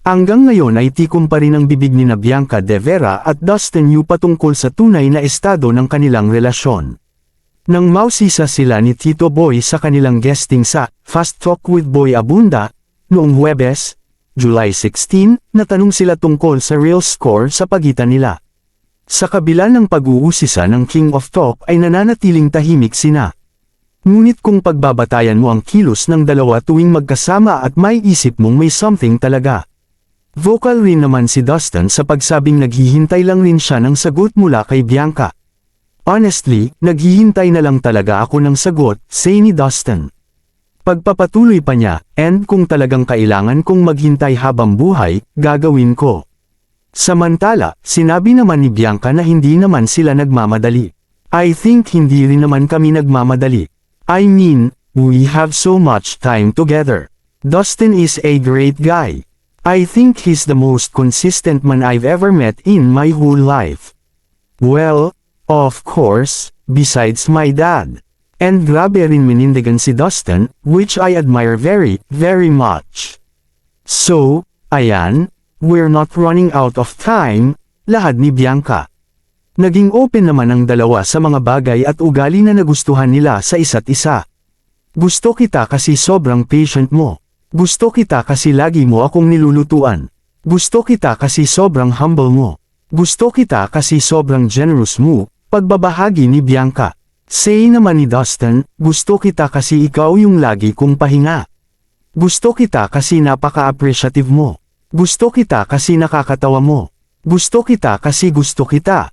Hanggang ngayon ay tikom pa rin ang bibig ni Bianca De Vera at Dustin Yu patungkol sa tunay na estado ng kanilang relasyon. Nang mausisa sila ni Tito Boy sa kanilang guesting sa Fast Talk with Boy Abunda, noong Huwebes, July 16, natanong sila tungkol sa real score sa pagitan nila. Sa kabila ng pag-uusisa ng King of Talk ay nananatiling tahimik sina. Ngunit kung pagbabatayan mo ang kilos ng dalawa tuwing magkasama at may isip mong may something talaga. Vocal rin naman si Dustin sa pagsabing naghihintay lang rin siya ng sagot mula kay Bianca. Honestly, naghihintay na lang talaga ako ng sagot, say ni Dustin. Pagpapatuloy pa niya, and kung talagang kailangan kong maghintay habang buhay, gagawin ko. Samantala, sinabi naman ni Bianca na hindi naman sila nagmamadali. I think hindi rin naman kami nagmamadali. I mean, we have so much time together. Dustin is a great guy. I think he's the most consistent man I've ever met in my whole life. Well, of course, besides my dad. And grabe rin minindigan si Dustin, which I admire very, very much. So, ayan, we're not running out of time, lahad ni Bianca. Naging open naman ang dalawa sa mga bagay at ugali na nagustuhan nila sa isa't isa. Gusto kita kasi sobrang patient mo. Gusto kita kasi lagi mo akong nilulutuan. Gusto kita kasi sobrang humble mo. Gusto kita kasi sobrang generous mo, pagbabahagi ni Bianca. Say naman ni Dustin, gusto kita kasi ikaw yung lagi kong pahinga. Gusto kita kasi napaka-appreciative mo. Gusto kita kasi nakakatawa mo. Gusto kita kasi gusto kita.